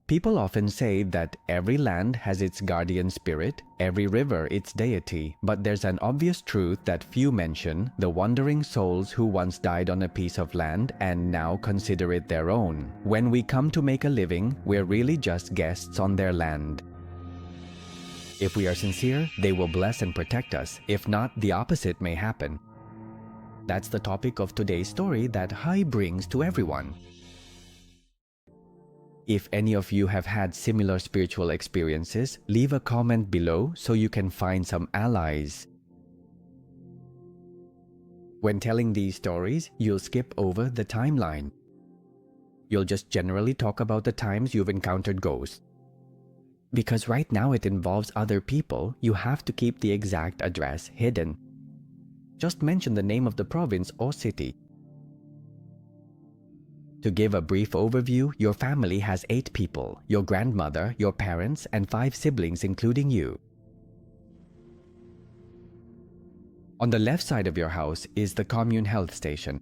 People often say that every land has its guardian spirit, every river its deity, but there's an obvious truth that few mention: the wandering souls who once died on a piece of land and now consider it their own. When we come to make a living, we're really just guests on their land. If we are sincere, they will bless and protect us. If not, the opposite may happen. That's the topic of today's story that Hai brings to everyone. If any of you have had similar spiritual experiences, leave a comment below so you can find some allies. When telling these stories, you'll skip over the timeline. You'll just generally talk about the times you've encountered ghosts. Because right now it involves other people, you have to keep the exact address hidden. Just mention the name of the province or city. To give a brief overview, your family has 8 people: your grandmother, your parents, and 5 siblings including you. On the left side of your house is the commune health station.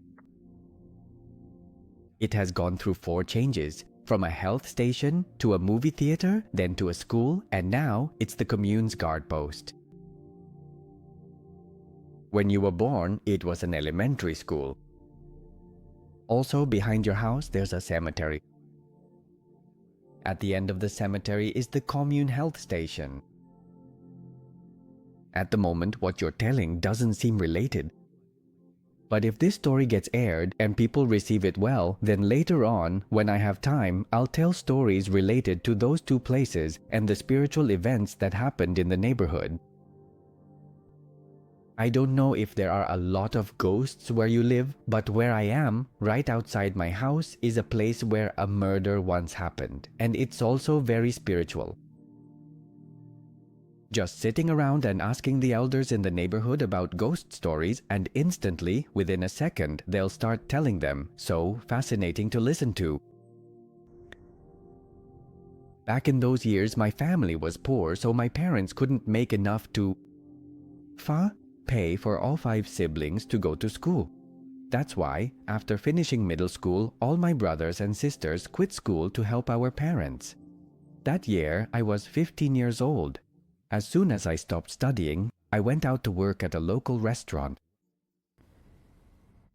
It has gone through 4 changes, from a health station to a movie theater, then to a school, and now it's the commune's guard post. When you were born, it was an elementary school. Also, behind your house, there's a cemetery. At the end of the cemetery is the commune health station. At the moment, what you're telling doesn't seem related. But if this story gets aired and people receive it well, then later on, when I have time, I'll tell stories related to those 2 places and the spiritual events that happened in the neighborhood. I don't know if there are a lot of ghosts where you live, but where I am, right outside my house, is a place where a murder once happened, and it's also very spiritual. Just sitting around and asking the elders in the neighborhood about ghost stories, and instantly, within a second, they'll start telling them, so fascinating to listen to. Back in those years, my family was poor, so my parents couldn't make enough to pay for all 5 siblings to go to school. That's why, after finishing middle school, all my brothers and sisters quit school to help our parents. That year, I was 15 years old. As soon as I stopped studying, I went out to work at a local restaurant.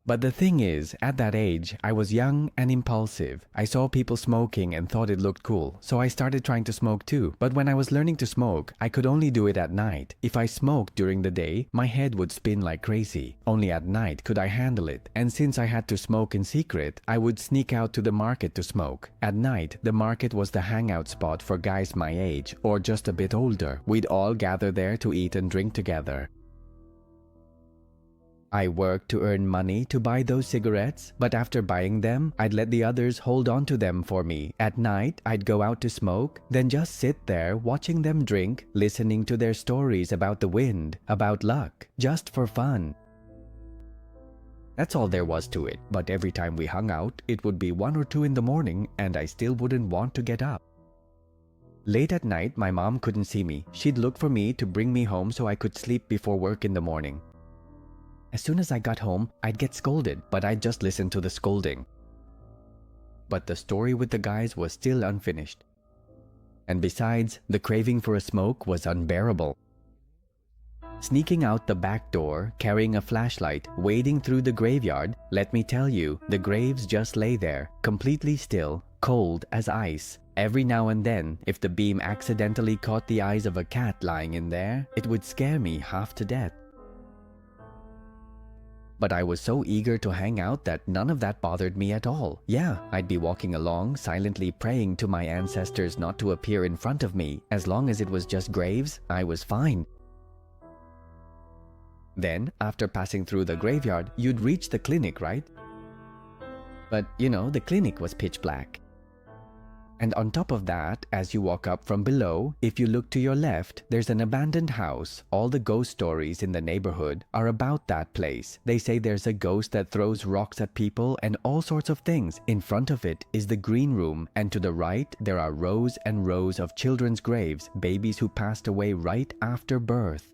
But the thing is, at that age, I was young and impulsive. I saw people smoking and thought it looked cool, so I started trying to smoke too. But when I was learning to smoke, I could only do it at night. If I smoked during the day, my head would spin like crazy. Only at night could I handle it. And since I had to smoke in secret, I would sneak out to the market to smoke. At night, the market was the hangout spot for guys my age, or just a bit older. We'd all gather there to eat and drink together. I worked to earn money to buy those cigarettes, but after buying them, I'd let the others hold on to them for me. At night, I'd go out to smoke, then just sit there watching them drink, listening to their stories about the wind, about luck, just for fun. That's all there was to it, but every time we hung out, it would be 1 or 2 in the morning and I still wouldn't want to get up. Late at night, my mom couldn't see me. She'd look for me to bring me home so I could sleep before work in the morning. As soon as I got home, I'd get scolded, but I'd just listen to the scolding. But the story with the guys was still unfinished. And besides, the craving for a smoke was unbearable. Sneaking out the back door, carrying a flashlight, wading through the graveyard, let me tell you, the graves just lay there, completely still, cold as ice. Every now and then, if the beam accidentally caught the eyes of a cat lying in there, it would scare me half to death. But I was so eager to hang out that none of that bothered me at all. Yeah, I'd be walking along, silently praying to my ancestors not to appear in front of me. As long as it was just graves, I was fine. Then, after passing through the graveyard, you'd reach the clinic, right? But, the clinic was pitch black. And on top of that, as you walk up from below, if you look to your left, there's an abandoned house. All the ghost stories in the neighborhood are about that place. They say there's a ghost that throws rocks at people and all sorts of things. In front of it is the green room, and to the right, there are rows and rows of children's graves, babies who passed away right after birth.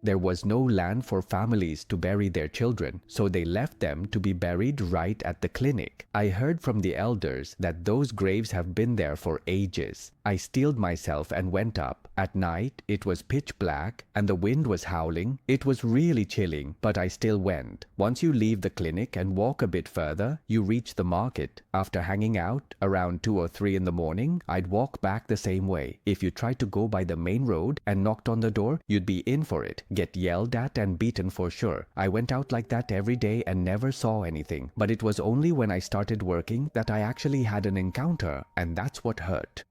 There was no land for families to bury their children, so they left them to be buried right at the clinic. I heard from the elders that those graves have been there for ages. I steeled myself and went up. At night, it was pitch black and the wind was howling. It was really chilling, but I still went. Once you leave the clinic and walk a bit further, you reach the market. After hanging out around 2 or 3 in the morning, I'd walk back the same way. If you tried to go by the main road and knocked on the door, you'd be in for it. Get yelled at and beaten for sure. I went out like that every day and never saw anything. But it was only when I started working that I actually had an encounter, and that's what hurt.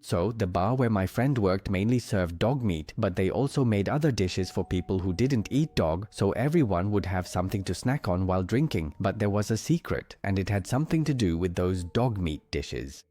So, the bar where my friend worked mainly served dog meat, but they also made other dishes for people who didn't eat dog, so everyone would have something to snack on while drinking. But there was a secret, and it had something to do with those dog meat dishes.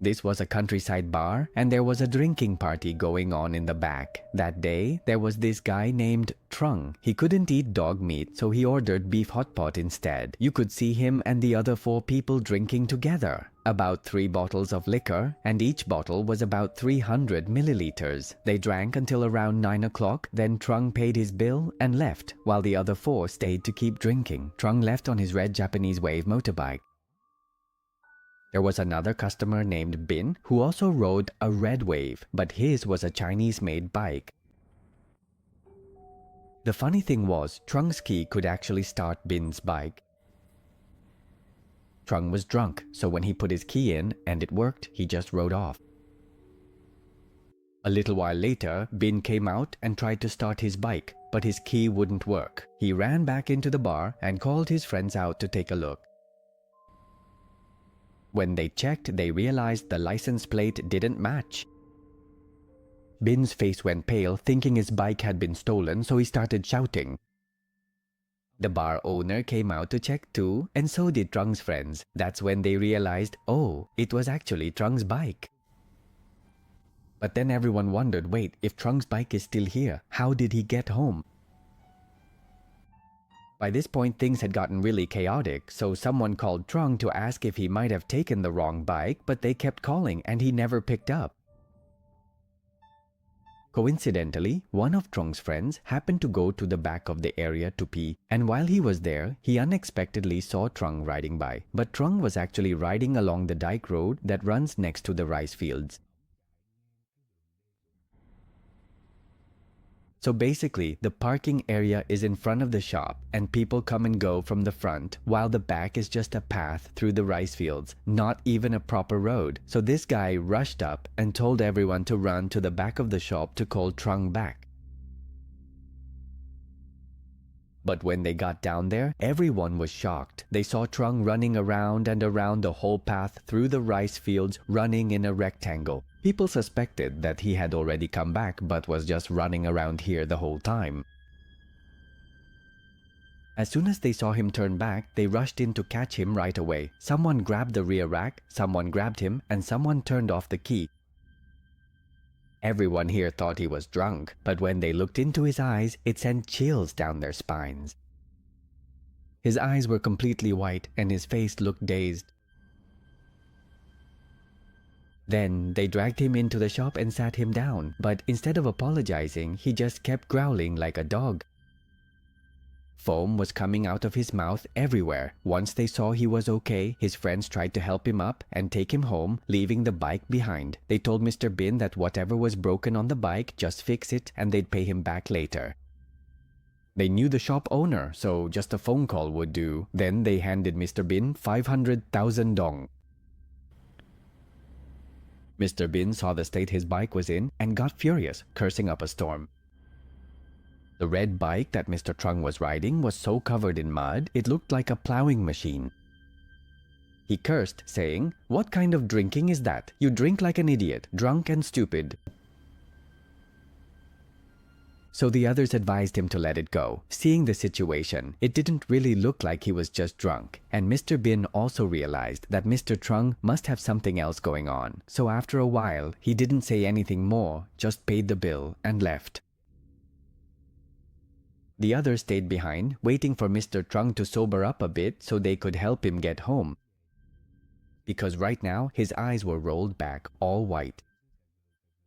This was a countryside bar, and there was a drinking party going on in the back. That day, there was this guy named Trung. He couldn't eat dog meat, so he ordered beef hot pot instead. You could see him and the other 4 people drinking together. About 3 bottles of liquor, and each bottle was about 300 milliliters. They drank until around 9 o'clock, then Trung paid his bill and left, while the other 4 stayed to keep drinking. Trung left on his red Japanese Wave motorbike. There was another customer named Bin who also rode a red Wave, but his was a Chinese-made bike. The funny thing was, Trung's key could actually start Bin's bike. Trung was drunk, so when he put his key in and it worked, he just rode off. A little while later, Bin came out and tried to start his bike, but his key wouldn't work. He ran back into the bar and called his friends out to take a look. When they checked, they realized the license plate didn't match. Bin's face went pale, thinking his bike had been stolen, so he started shouting. The bar owner came out to check too, and so did Trung's friends. That's when they realized, oh, it was actually Trung's bike. But then everyone wondered, wait, if Trung's bike is still here, how did he get home? By this point, things had gotten really chaotic, so someone called Trung to ask if he might have taken the wrong bike, but they kept calling and he never picked up. Coincidentally, one of Trung's friends happened to go to the back of the area to pee, and while he was there, he unexpectedly saw Trung riding by. But Trung was actually riding along the dike road that runs next to the rice fields. So basically, the parking area is in front of the shop and people come and go from the front, while the back is just a path through the rice fields, not even a proper road. So this guy rushed up and told everyone to run to the back of the shop to call Trung back. But when they got down there, everyone was shocked. They saw Trung running around and around the whole path through the rice fields, running in a rectangle. People suspected that he had already come back but was just running around here the whole time. As soon as they saw him turn back, they rushed in to catch him right away. Someone grabbed the rear rack, someone grabbed him, and someone turned off the key. Everyone here thought he was drunk, but when they looked into his eyes, it sent chills down their spines. His eyes were completely white and his face looked dazed. Then they dragged him into the shop and sat him down, but instead of apologizing, he just kept growling like a dog. Foam was coming out of his mouth everywhere. Once they saw he was okay, his friends tried to help him up and take him home, leaving the bike behind. They told Mr. Bin that whatever was broken on the bike, just fix it and they'd pay him back later. They knew the shop owner, so just a phone call would do. Then they handed Mr. Bin 500,000 dong. Mr. Bin saw the state his bike was in and got furious, cursing up a storm. The red bike that Mr. Trung was riding was so covered in mud, it looked like a plowing machine. He cursed, saying, "What kind of drinking is that? You drink like an idiot, drunk and stupid." So the others advised him to let it go. Seeing the situation, it didn't really look like he was just drunk. And Mr. Bin also realized that Mr. Trung must have something else going on. So after a while, he didn't say anything more, just paid the bill and left. The others stayed behind, waiting for Mr. Trung to sober up a bit so they could help him get home. Because right now, his eyes were rolled back, all white.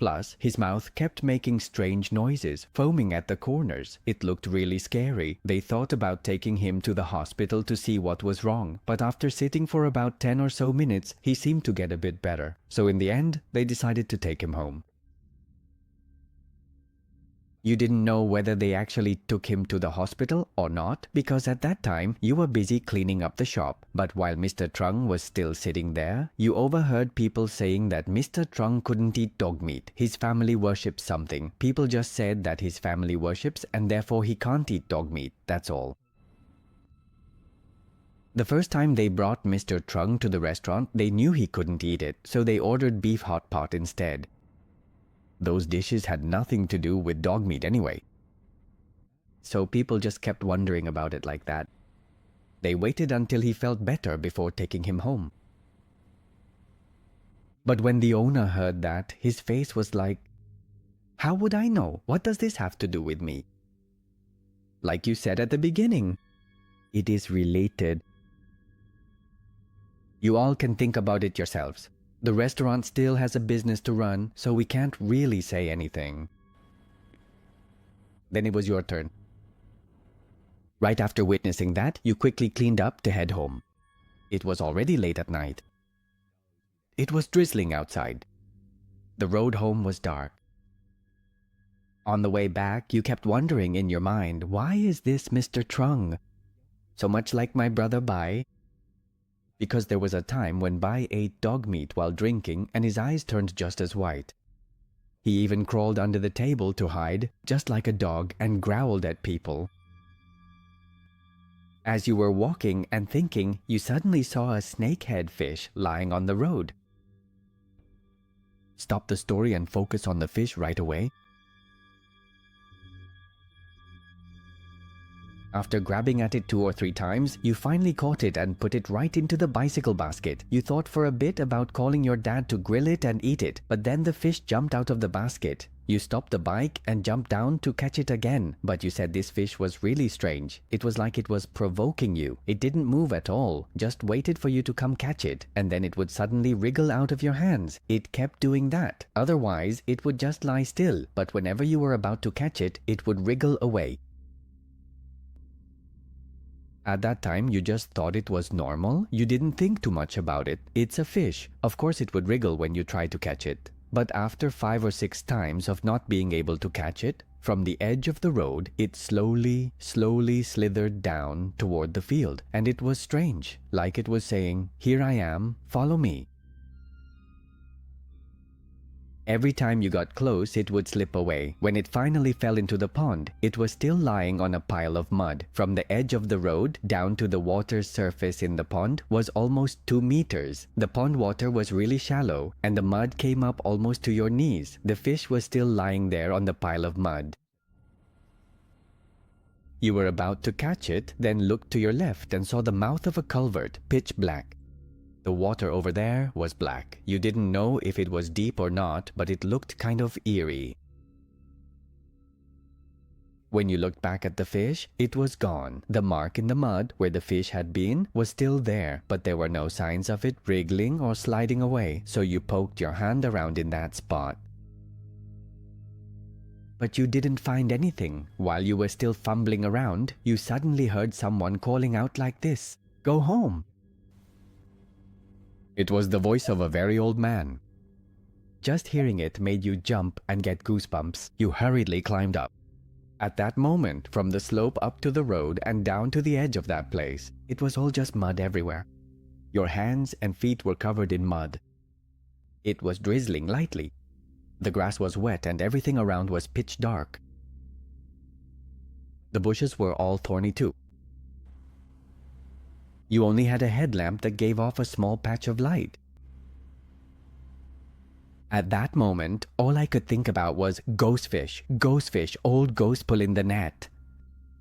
Plus, his mouth kept making strange noises, foaming at the corners. It looked really scary. They thought about taking him to the hospital to see what was wrong, but after sitting for about 10 or so minutes, he seemed to get a bit better. So in the end, they decided to take him home. You didn't know whether they actually took him to the hospital or not, because at that time you were busy cleaning up the shop. But while Mr. Trung was still sitting there, you overheard people saying that Mr. Trung couldn't eat dog meat. His family worships something. People just said that his family worships and therefore he can't eat dog meat. That's all. The first time they brought Mr. Trung to the restaurant, they knew he couldn't eat it, so they ordered beef hot pot instead. Those dishes had nothing to do with dog meat anyway. So people just kept wondering about it like that. They waited until he felt better before taking him home. But when the owner heard that, his face was like, "How would I know? What does this have to do with me?" Like you said at the beginning, it is related. You all can think about it yourselves. The restaurant still has a business to run, so we can't really say anything. Then it was your turn. Right after witnessing that, you quickly cleaned up to head home. It was already late at night. It was drizzling outside. The road home was dark. On the way back, you kept wondering in your mind, why is this Mr. Trung so much like my brother Bai? Because there was a time when Bai ate dog meat while drinking and his eyes turned just as white. He even crawled under the table to hide, just like a dog, and growled at people. As you were walking and thinking, you suddenly saw a snakehead fish lying on the road. Stop the story and focus on the fish right away. After grabbing at it 2 or 3 times, you finally caught it and put it right into the bicycle basket. You thought for a bit about calling your dad to grill it and eat it, but then the fish jumped out of the basket. You stopped the bike and jumped down to catch it again, but you said this fish was really strange. It was like it was provoking you. It didn't move at all, just waited for you to come catch it, and then it would suddenly wriggle out of your hands. It kept doing that. Otherwise, it would just lie still, but whenever you were about to catch it, it would wriggle away. At that time, you just thought it was normal. You didn't think too much about it. It's a fish. Of course it would wriggle when you try to catch it. But after 5 or 6 times of not being able to catch it, from the edge of the road, it slowly slithered down toward the field. And it was strange, like it was saying, "Here I am, follow me." Every time you got close, it would slip away. When it finally fell into the pond, it was still lying on a pile of mud. From the edge of the road down to the water's surface in the pond was almost 2 meters. The pond water was really shallow, and the mud came up almost to your knees. The fish was still lying there on the pile of mud. You were about to catch it, then looked to your left and saw the mouth of a culvert, pitch black. The water over there was black. You didn't know if it was deep or not, but it looked kind of eerie. When you looked back at the fish, it was gone. The mark in the mud where the fish had been was still there, but there were no signs of it wriggling or sliding away, so you poked your hand around in that spot. But you didn't find anything. While you were still fumbling around, you suddenly heard someone calling out like this, "Go home!" It was the voice of a very old man. Just hearing it made you jump and get goosebumps. You hurriedly climbed up. At that moment, from the slope up to the road and down to the edge of that place, it was all just mud everywhere. Your hands and feet were covered in mud. It was drizzling lightly. The grass was wet and everything around was pitch dark. The bushes were all thorny too. You only had a headlamp that gave off a small patch of light. At that moment, all I could think about was ghost fish, old ghost pulling the net.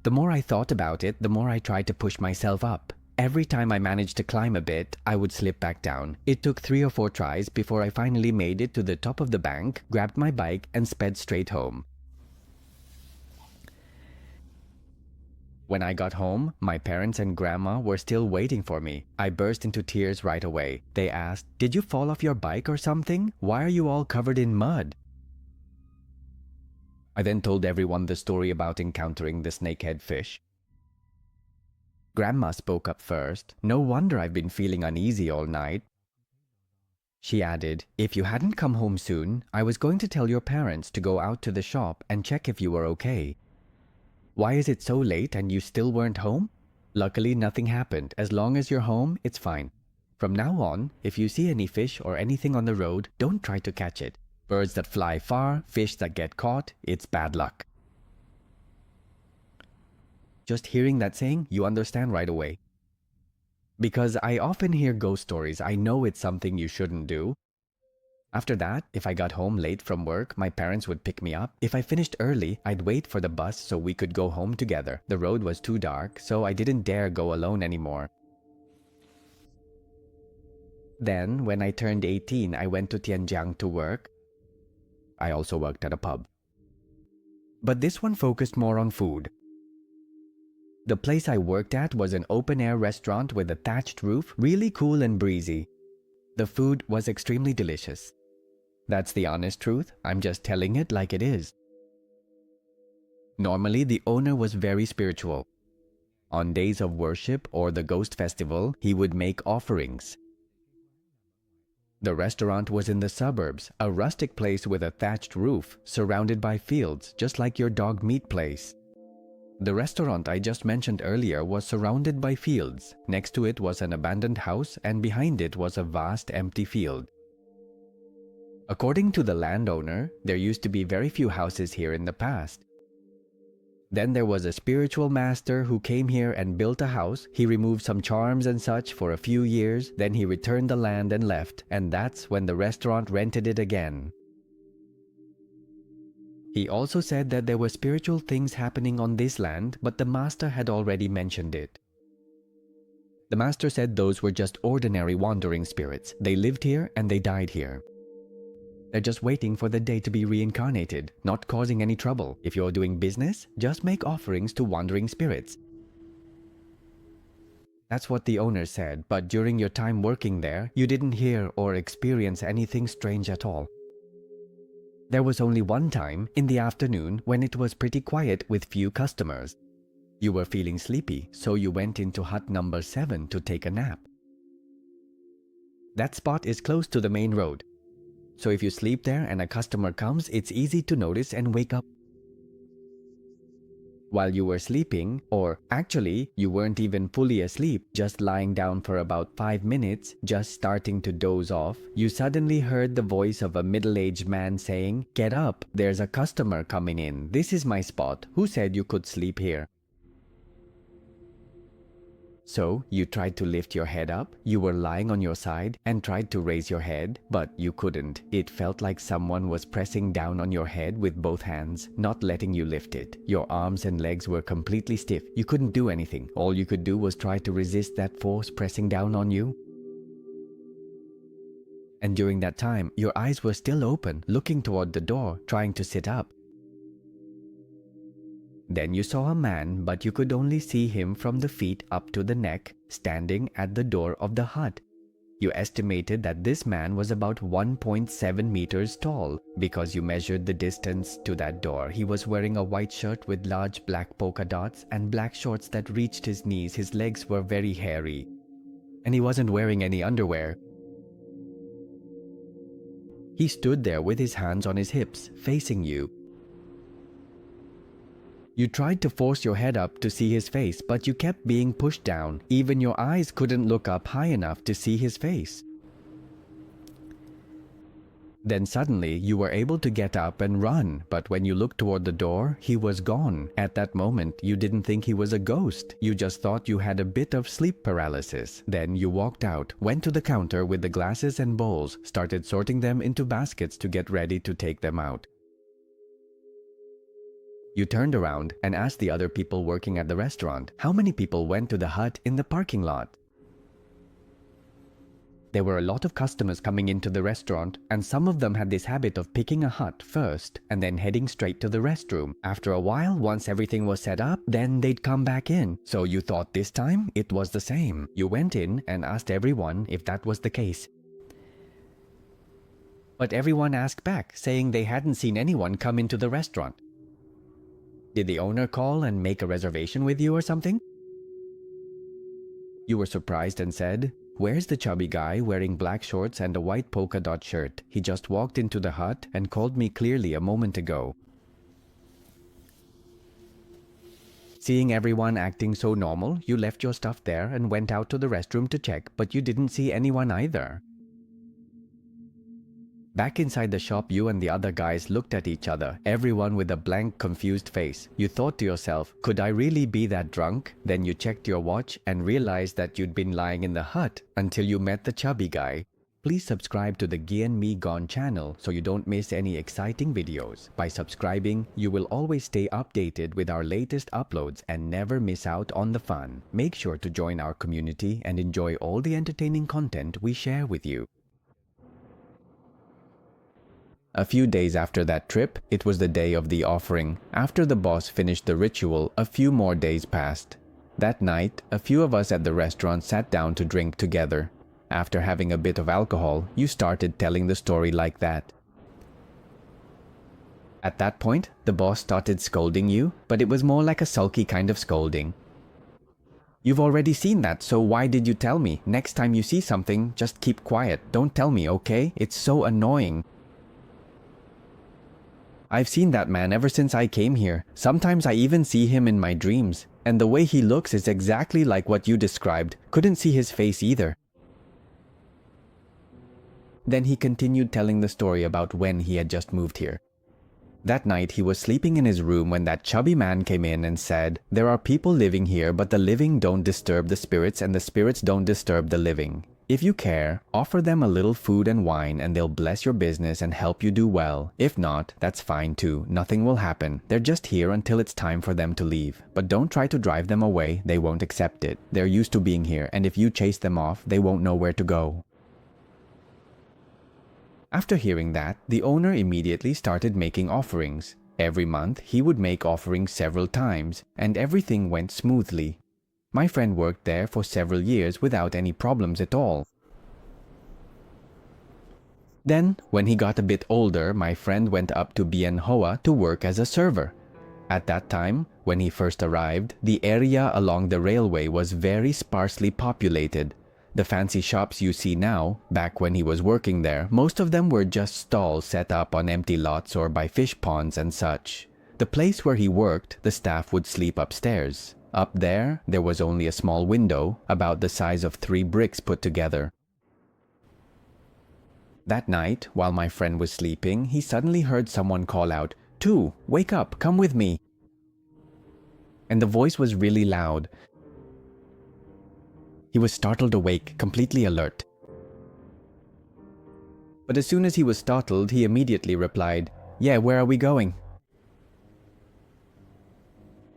The more I thought about it, the more I tried to push myself up. Every time I managed to climb a bit, I would slip back down. It took 3 or 4 tries before I finally made it to the top of the bank, grabbed my bike, and sped straight home. When I got home, my parents and grandma were still waiting for me. I burst into tears right away. They asked, "Did you fall off your bike or something? Why are you all covered in mud?" I then told everyone the story about encountering the snakehead fish. Grandma spoke up first. No wonder I've been feeling uneasy all night. She added, if you hadn't come home soon, I was going to tell your parents to go out to the shop and check if you were okay. Why is it so late and you still weren't home? Luckily, nothing happened. As long as you're home, it's fine. From now on, if you see any fish or anything on the road, don't try to catch it. Birds that fly far, fish that get caught, it's bad luck. Just hearing that saying, you understand right away. Because I often hear ghost stories, I know it's something you shouldn't do. After that, if I got home late from work, my parents would pick me up. If I finished early, I'd wait for the bus so we could go home together. The road was too dark, so I didn't dare go alone anymore. Then, when I turned 18, I went to Tianjiang to work. I also worked at a pub. But this one focused more on food. The place I worked at was an open-air restaurant with a thatched roof, really cool and breezy. The food was extremely delicious. That's the honest truth. I'm just telling it like it is. Normally, the owner was very spiritual. On days of worship or the ghost festival, he would make offerings. The restaurant was in the suburbs, a rustic place with a thatched roof, surrounded by fields, just like your dog meat place. The restaurant I just mentioned earlier was surrounded by fields. Next to it was an abandoned house, and behind it was a vast empty field. According to the landowner, there used to be very few houses here in the past. Then there was a spiritual master who came here and built a house. He removed some charms and such for a few years, then he returned the land and left, and that's when the restaurant rented it again. He also said that there were spiritual things happening on this land, but the master had already mentioned it. The master said those were just ordinary wandering spirits. They lived here and they died here. They're just waiting for the day to be reincarnated, not causing any trouble. If you're doing business, just make offerings to wandering spirits. That's what the owner said, but during your time working there, you didn't hear or experience anything strange at all. There was only one time, in the afternoon, when it was pretty quiet with few customers. You were feeling sleepy, so you went into hut number 7 to take a nap. That spot is close to the main road. So if you sleep there and a customer comes, it's easy to notice and wake up. While you were sleeping, or actually, you weren't even fully asleep, just lying down for about 5 minutes, just starting to doze off, you suddenly heard the voice of a middle-aged man saying, "Get up, there's a customer coming in. This is my spot. Who said you could sleep here?" So, you tried to lift your head up, you were lying on your side, and tried to raise your head, but you couldn't. It felt like someone was pressing down on your head with both hands, not letting you lift it. Your arms and legs were completely stiff. You couldn't do anything. All you could do was try to resist that force pressing down on you. And during that time, your eyes were still open, looking toward the door, trying to sit up. Then you saw a man, but you could only see him from the feet up to the neck, standing at the door of the hut. You estimated that this man was about 1.7 meters tall. Because you measured the distance to that door, he was wearing a white shirt with large black polka dots and black shorts that reached his knees. His legs were very hairy. And he wasn't wearing any underwear. He stood there with his hands on his hips, facing you. You tried to force your head up to see his face, but you kept being pushed down. Even your eyes couldn't look up high enough to see his face. Then suddenly, you were able to get up and run, but when you looked toward the door, he was gone. At that moment, you didn't think he was a ghost. You just thought you had a bit of sleep paralysis. Then you walked out, went to the counter with the glasses and bowls, started sorting them into baskets to get ready to take them out. You turned around and asked the other people working at the restaurant, how many people went to the hut in the parking lot? There were a lot of customers coming into the restaurant, and some of them had this habit of picking a hut first and then heading straight to the restroom. After a while, once everything was set up, then they'd come back in. So you thought this time it was the same. You went in and asked everyone if that was the case. But everyone asked back, saying they hadn't seen anyone come into the restaurant. Did the owner call and make a reservation with you or something? You were surprised and said, "Where's the chubby guy wearing black shorts and a white polka dot shirt? He just walked into the hut and called me clearly a moment ago." Seeing everyone acting so normal, you left your stuff there and went out to the restroom to check, but you didn't see anyone either. Back inside the shop, you and the other guys looked at each other, everyone with a blank, confused face. You thought to yourself, could I really be that drunk? Then you checked your watch and realized that you'd been lying in the hut until you met the chubby guy. Please subscribe to the Gian Me Gone channel so you don't miss any exciting videos. By subscribing, you will always stay updated with our latest uploads and never miss out on the fun. Make sure to join our community and enjoy all the entertaining content we share with you. A few days after that trip, it was the day of the offering. After the boss finished the ritual, a few more days passed. That night, a few of us at the restaurant sat down to drink together. After having a bit of alcohol, you started telling the story like that. At that point, the boss started scolding you, but it was more like a sulky kind of scolding. "You've already seen that, so why did you tell me? Next time you see something, just keep quiet. Don't tell me, okay? It's so annoying. I've seen that man ever since I came here. Sometimes I even see him in my dreams. And the way he looks is exactly like what you described. Couldn't see his face either." Then he continued telling the story about when he had just moved here. That night he was sleeping in his room when that chubby man came in and said, "There are people living here, but the living don't disturb the spirits and the spirits don't disturb the living. If you care, offer them a little food and wine and they'll bless your business and help you do well. If not, that's fine too. Nothing will happen. They're just here until it's time for them to leave. But don't try to drive them away. They won't accept it. They're used to being here, and if you chase them off, they won't know where to go." After hearing that, the owner immediately started making offerings. Every month, he would make offerings several times, and everything went smoothly. My friend worked there for several years without any problems at all. Then, when he got a bit older, my friend went up to Bien Hoa to work as a server. At that time, when he first arrived, the area along the railway was very sparsely populated. The fancy shops you see now, back when he was working there, most of them were just stalls set up on empty lots or by fish ponds and such. The place where he worked, the staff would sleep upstairs. Up there, there was only a small window, about the size of 3 bricks put together. That night, while my friend was sleeping, he suddenly heard someone call out, "Tu, wake up, come with me." And the voice was really loud. He was startled awake, completely alert. But as soon as he was startled, he immediately replied, "Yeah, where are we going?"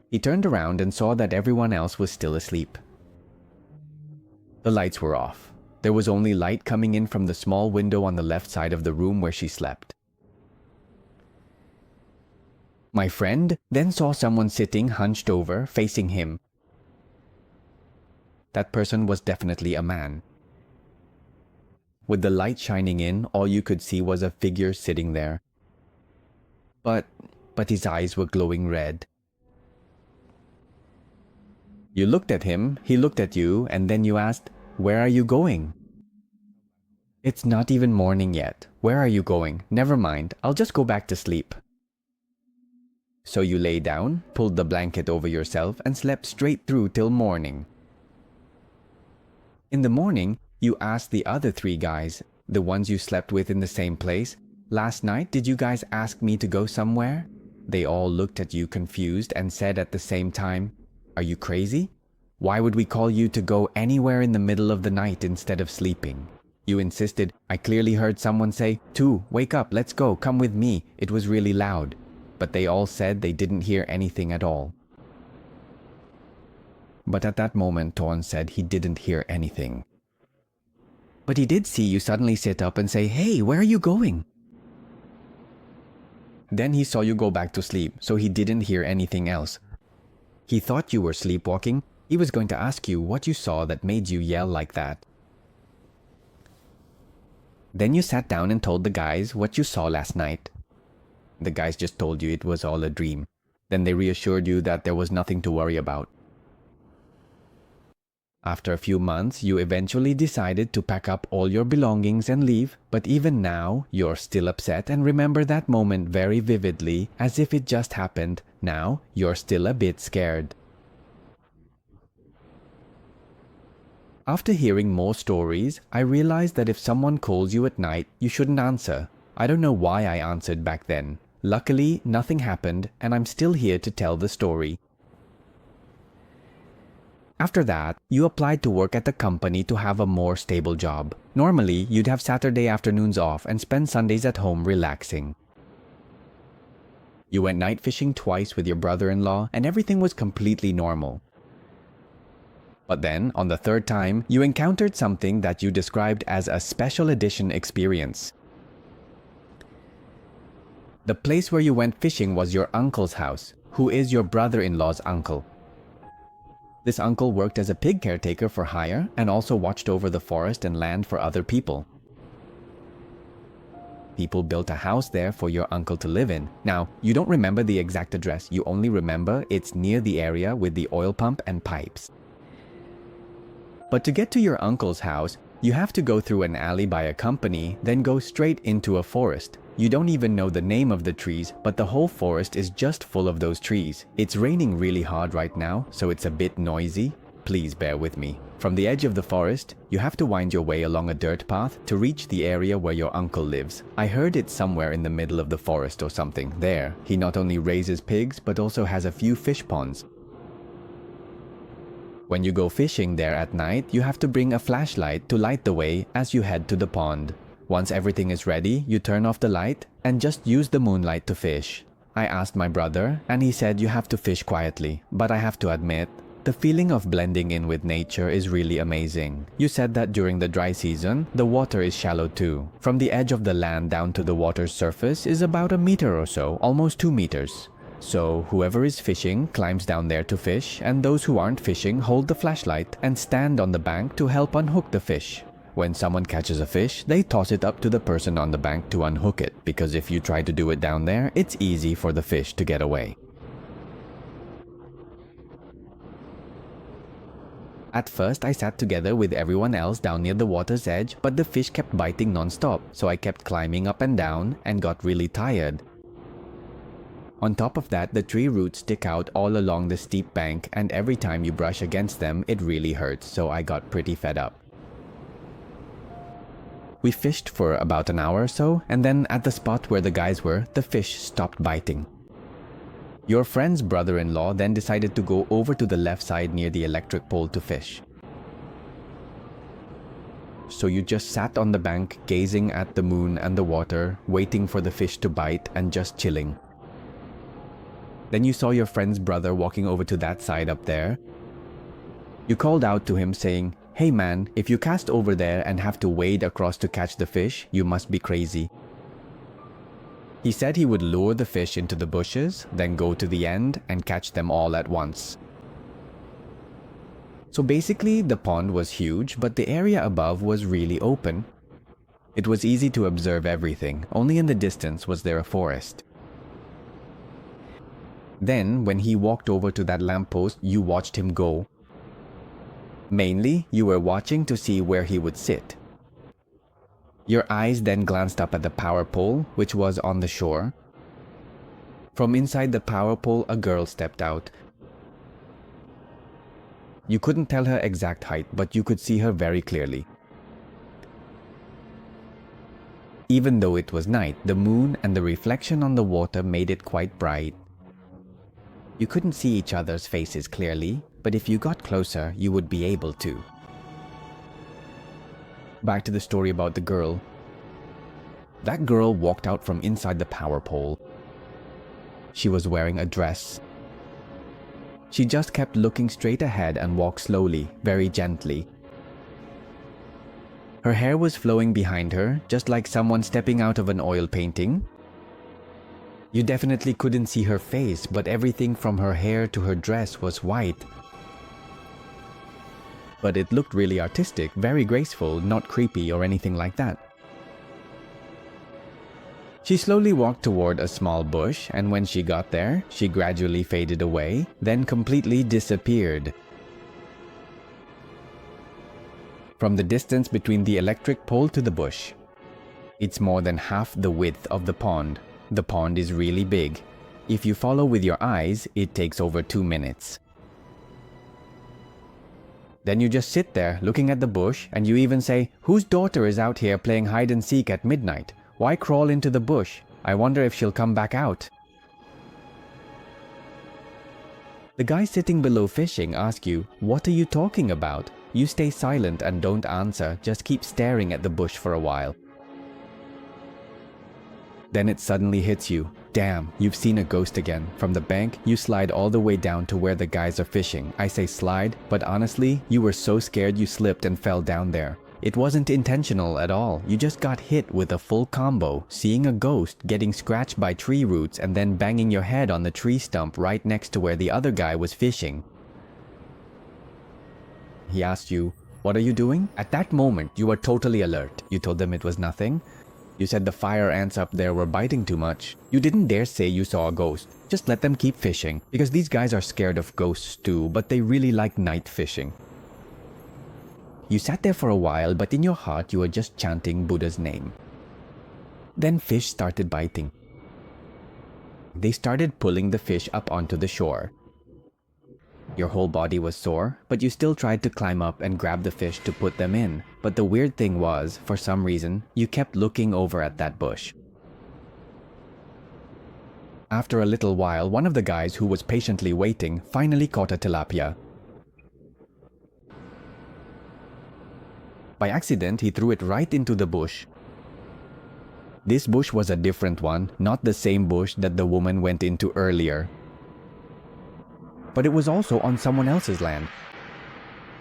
He turned around and saw that everyone else was still asleep. The lights were off. There was only light coming in from the small window on the left side of the room where she slept. My friend then saw someone sitting hunched over, facing him. That person was definitely a man. With the light shining in, all you could see was a figure sitting there. But his eyes were glowing red. You looked at him, he looked at you, and then you asked, "Where are you going?" "It's not even morning yet. Where are you going? Never mind, I'll just go back to sleep." So you lay down, pulled the blanket over yourself, and slept straight through till morning. In the morning, you asked the other 3 guys, the ones you slept with in the same place, "Last night, did you guys ask me to go somewhere?" They all looked at you confused and said at the same time, "Are you crazy? Why would we call you to go anywhere in the middle of the night instead of sleeping?" You insisted, "I clearly heard someone say, 'Tu, wake up, let's go, come with me.' It was really loud." But they all said they didn't hear anything at all. But at that moment, Torn said he didn't hear anything. But he did see you suddenly sit up and say, "Hey, where are you going?" Then he saw you go back to sleep, so he didn't hear anything else. He thought you were sleepwalking. He was going to ask you what you saw that made you yell like that. Then you sat down and told the guys what you saw last night. The guys just told you it was all a dream. Then they reassured you that there was nothing to worry about. After a few months, you eventually decided to pack up all your belongings and leave, but even now, you're still upset and remember that moment very vividly as if it just happened. Now, you're still a bit scared. After hearing more stories, I realized that if someone calls you at night, you shouldn't answer. I don't know why I answered back then. Luckily, nothing happened, and I'm still here to tell the story. After that, you applied to work at the company to have a more stable job. Normally, you'd have Saturday afternoons off and spend Sundays at home relaxing. You went night fishing twice with your brother-in-law and everything was completely normal. But then, on the third time, you encountered something that you described as a special edition experience. The place where you went fishing was your uncle's house, who is your brother-in-law's uncle. This uncle worked as a pig caretaker for hire and also watched over the forest and land for other people. People built a house there for your uncle to live in. Now, you don't remember the exact address, you only remember it's near the area with the oil pump and pipes. But to get to your uncle's house, you have to go through an alley by a company, then go straight into a forest. You don't even know the name of the trees, but the whole forest is just full of those trees. It's raining really hard right now, so it's a bit noisy. Please bear with me. From the edge of the forest, you have to wind your way along a dirt path to reach the area where your uncle lives. I heard it's somewhere in the middle of the forest or something. There, he not only raises pigs, but also has a few fish ponds. When you go fishing there at night, you have to bring a flashlight to light the way as you head to the pond. Once everything is ready, you turn off the light and just use the moonlight to fish. I asked my brother and he said you have to fish quietly, but I have to admit, the feeling of blending in with nature is really amazing. You said that during the dry season, the water is shallow too. From the edge of the land down to the water's surface is about a meter or so, almost 2 meters. So whoever is fishing climbs down there to fish, and those who aren't fishing hold the flashlight and stand on the bank to help unhook the fish. When someone catches a fish, they toss it up to the person on the bank to unhook it, because if you try to do it down there, it's easy for the fish to get away. At first, I sat together with everyone else down near the water's edge, but the fish kept biting non-stop, so I kept climbing up and down and got really tired. On top of that, the tree roots stick out all along the steep bank, and every time you brush against them, it really hurts, so I got pretty fed up. We fished for about an hour or so, and then at the spot where the guys were, the fish stopped biting. Your friend's brother-in-law then decided to go over to the left side near the electric pole to fish. So you just sat on the bank, gazing at the moon and the water, waiting for the fish to bite and just chilling. Then you saw your friend's brother walking over to that side up there. You called out to him saying, "Hey man, if you cast over there and have to wade across to catch the fish, you must be crazy." He said he would lure the fish into the bushes, then go to the end and catch them all at once. So basically, the pond was huge, but the area above was really open. It was easy to observe everything, only in the distance was there a forest. Then, when he walked over to that lamppost, you watched him go. Mainly, you were watching to see where he would sit. Your eyes then glanced up at the power pole, which was on the shore. From inside the power pole, a girl stepped out. You couldn't tell her exact height, but you could see her very clearly. Even though it was night, the moon and the reflection on the water made it quite bright. You couldn't see each other's faces clearly, but if you got closer, you would be able to. Back to the story about the girl. That girl walked out from inside the power pole. She was wearing a dress. She just kept looking straight ahead and walked slowly, very gently. Her hair was flowing behind her, just like someone stepping out of an oil painting. You definitely couldn't see her face, but everything from her hair to her dress was white. But it looked really artistic, very graceful, not creepy or anything like that. She slowly walked toward a small bush, and when she got there, she gradually faded away, then completely disappeared. From the distance between the electric pole to the bush, it's more than half the width of the pond. The pond is really big. If you follow with your eyes, it takes over 2 minutes. Then you just sit there looking at the bush, and you even say, "Whose daughter is out here playing hide and seek at midnight? Why crawl into the bush? I wonder if she'll come back out." The guy sitting below fishing asks you, "What are you talking about?" You stay silent and don't answer, just keep staring at the bush for a while. Then it suddenly hits you. Damn, you've seen a ghost again. From the bank, you slide all the way down to where the guys are fishing. I say slide, but honestly, you were so scared you slipped and fell down there. It wasn't intentional at all. You just got hit with a full combo, seeing a ghost, getting scratched by tree roots, and then banging your head on the tree stump right next to where the other guy was fishing. He asked you, "What are you doing?" At that moment, you were totally alert. You told them it was nothing. You said the fire ants up there were biting too much. You didn't dare say you saw a ghost. Just let them keep fishing, because these guys are scared of ghosts too, but they really like night fishing. You sat there for a while, but in your heart you were just chanting Buddha's name. Then fish started biting. They started pulling the fish up onto the shore. Your whole body was sore, but you still tried to climb up and grab the fish to put them in. But the weird thing was, for some reason, you kept looking over at that bush. After a little while, one of the guys who was patiently waiting finally caught a tilapia. By accident, he threw it right into the bush. This bush was a different one, not the same bush that the woman went into earlier. But it was also on someone else's land.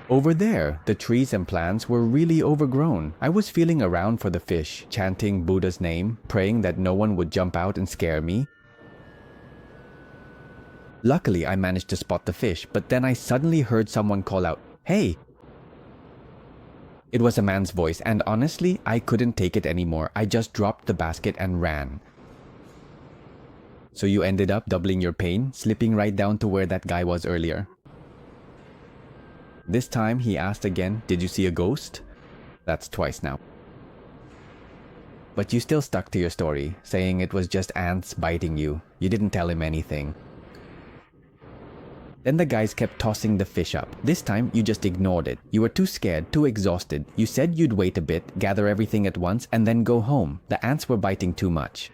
Over there, the trees and plants were really overgrown. I was feeling around for the fish, chanting Buddha's name, praying that no one would jump out and scare me. Luckily, I managed to spot the fish, but then I suddenly heard someone call out, "Hey!" It was a man's voice, and honestly, I couldn't take it anymore. I just dropped the basket and ran. So you ended up doubling your pain, slipping right down to where that guy was earlier. This time he asked again, "Did you see a ghost?" That's twice now. But you still stuck to your story, saying it was just ants biting you. You didn't tell him anything. Then the guys kept tossing the fish up. This time you just ignored it. You were too scared, too exhausted. You said you'd wait a bit, gather everything at once, and then go home. The ants were biting too much.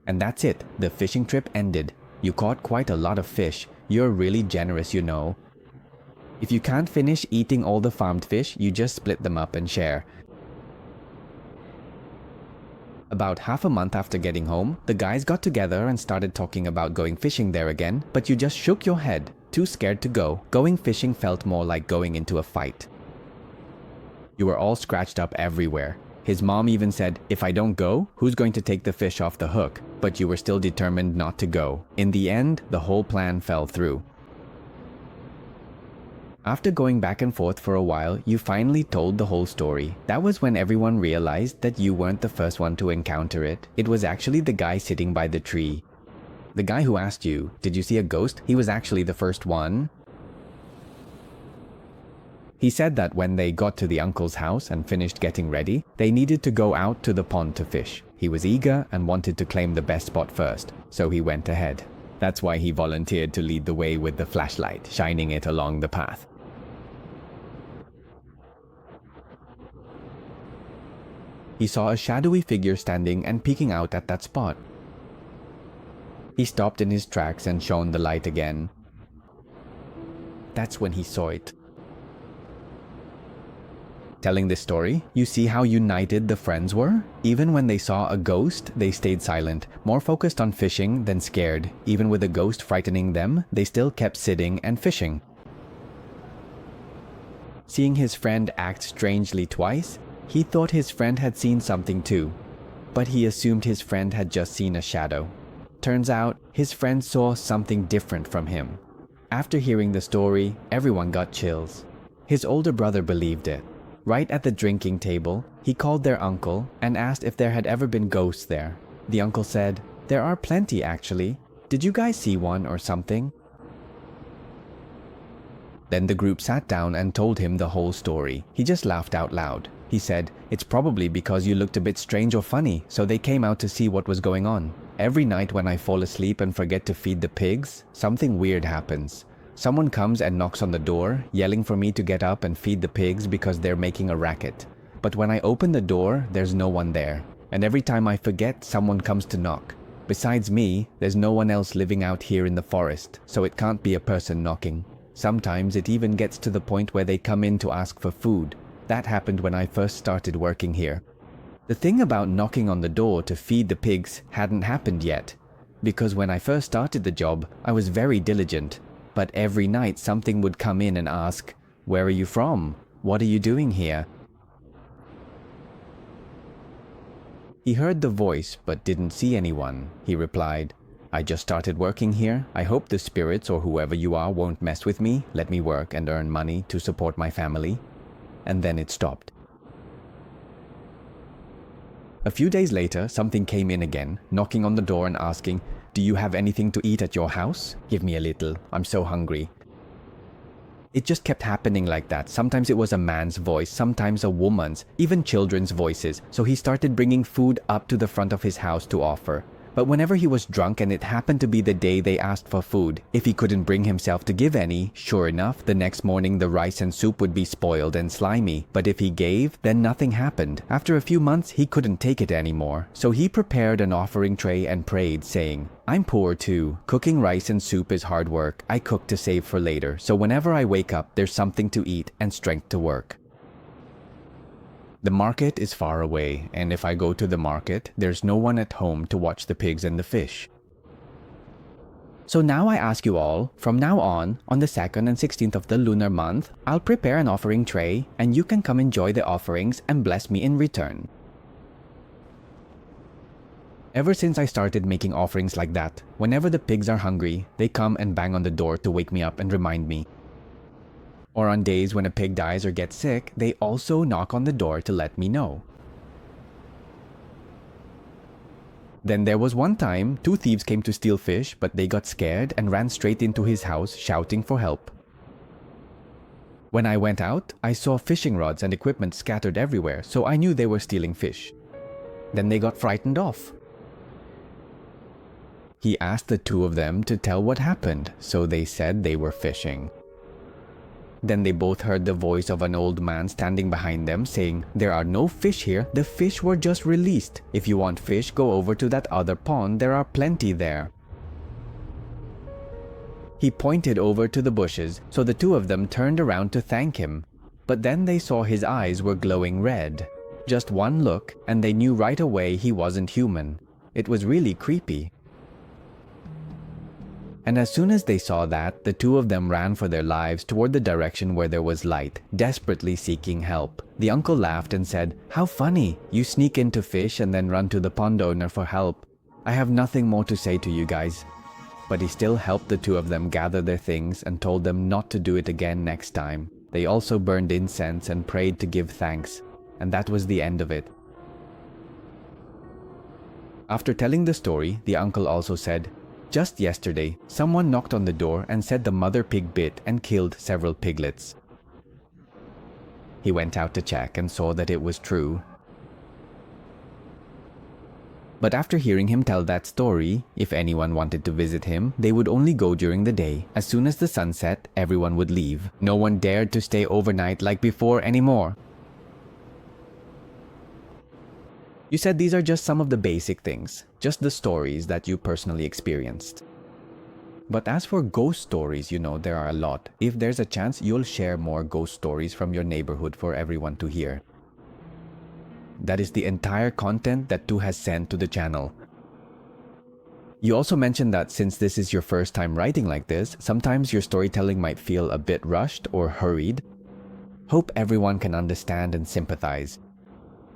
And that's it. The fishing trip ended. You caught quite a lot of fish. You're really generous, you know. If you can't finish eating all the farmed fish, you just split them up and share. About half a month after getting home, the guys got together and started talking about going fishing there again, but you just shook your head, too scared to go. Going fishing felt more like going into a fight. You were all scratched up everywhere. His mom even said, "If I don't go, who's going to take the fish off the hook?" But you were still determined not to go. In the end, the whole plan fell through. After going back and forth for a while, you finally told the whole story. That was when everyone realized that you weren't the first one to encounter it. It was actually the guy sitting by the tree. The guy who asked you, "Did you see a ghost?" He was actually the first one. He said that when they got to the uncle's house and finished getting ready, they needed to go out to the pond to fish. He was eager and wanted to claim the best spot first, so he went ahead. That's why he volunteered to lead the way with the flashlight, shining it along the path. He saw a shadowy figure standing and peeking out at that spot. He stopped in his tracks and shone the light again. That's when he saw it. Telling this story, you see how united the friends were? Even when they saw a ghost, they stayed silent, more focused on fishing than scared. Even with a ghost frightening them, they still kept sitting and fishing. Seeing his friend act strangely twice, he thought his friend had seen something too, but he assumed his friend had just seen a shadow. Turns out, his friend saw something different from him. After hearing the story, everyone got chills. His older brother believed it. Right at the drinking table, he called their uncle and asked if there had ever been ghosts there. The uncle said, "There are plenty actually. Did you guys see one or something?" Then the group sat down and told him the whole story. He just laughed out loud. He said, "It's probably because you looked a bit strange or funny, so they came out to see what was going on. Every night when I fall asleep and forget to feed the pigs, something weird happens. Someone comes and knocks on the door, yelling for me to get up and feed the pigs because they're making a racket. But when I open the door, there's no one there. And every time I forget, someone comes to knock. Besides me, there's no one else living out here in the forest, so it can't be a person knocking. Sometimes it even gets to the point where they come in to ask for food. That happened when I first started working here. The thing about knocking on the door to feed the pigs hadn't happened yet, because when I first started the job, I was very diligent. But every night something would come in and ask, 'Where are you from? What are you doing here?' He heard the voice but didn't see anyone. He replied, 'I just started working here. I hope the spirits or whoever you are won't mess with me. Let me work and earn money to support my family.' And then it stopped. A few days later, something came in again, knocking on the door and asking, 'Do you have anything to eat at your house? Give me a little. I'm so hungry.' It just kept happening like that. Sometimes it was a man's voice, sometimes a woman's, even children's voices. So he started bringing food up to the front of his house to offer. But whenever he was drunk and it happened to be the day they asked for food, if he couldn't bring himself to give any, sure enough, the next morning the rice and soup would be spoiled and slimy. But if he gave, then nothing happened. After a few months, he couldn't take it anymore. So he prepared an offering tray and prayed, saying, 'I'm poor too. Cooking rice and soup is hard work. I cook to save for later. So whenever I wake up, there's something to eat and strength to work.' The market is far away, and if I go to the market, there's no one at home to watch the pigs and the fish. So now I ask you all, from now on the 2nd and 16th of the lunar month, I'll prepare an offering tray, and you can come enjoy the offerings and bless me in return." Ever since I started making offerings like that, whenever the pigs are hungry, they come and bang on the door to wake me up and remind me. Or on days when a pig dies or gets sick, they also knock on the door to let me know. Then there was one time, 2 thieves came to steal fish, but they got scared and ran straight into his house shouting for help. When I went out, I saw fishing rods and equipment scattered everywhere, so I knew they were stealing fish. Then they got frightened off. He asked the 2 of them to tell what happened, so they said they were fishing. Then they both heard the voice of an old man standing behind them saying, "There are no fish here, the fish were just released. If you want fish, go over to that other pond, there are plenty there." He pointed over to the bushes, so the 2 of them turned around to thank him. But then they saw his eyes were glowing red. Just one look, and they knew right away he wasn't human. It was really creepy. And as soon as they saw that, the 2 of them ran for their lives toward the direction where there was light, desperately seeking help. The uncle laughed and said, "How funny! You sneak into fish and then run to the pond owner for help. I have nothing more to say to you guys." But he still helped the 2 of them gather their things and told them not to do it again next time. They also burned incense and prayed to give thanks. And that was the end of it. After telling the story, the uncle also said, "Just yesterday, someone knocked on the door and said the mother pig bit and killed several piglets." He went out to check and saw that it was true. But after hearing him tell that story, if anyone wanted to visit him, they would only go during the day. As soon as the sun set, everyone would leave. No one dared to stay overnight like before anymore. You said these are just some of the basic things, just the stories that you personally experienced. But as for ghost stories, there are a lot. If there's a chance, you'll share more ghost stories from your neighborhood for everyone to hear. That is the entire content that Tu has sent to the channel. You also mentioned that since this is your first time writing like this, sometimes your storytelling might feel a bit rushed or hurried. Hope everyone can understand and sympathize.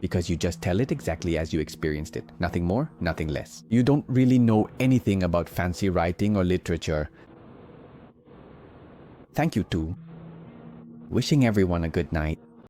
Because you just tell it exactly as you experienced it. Nothing more, nothing less. You don't really know anything about fancy writing or literature. Thank you too. Wishing everyone a good night.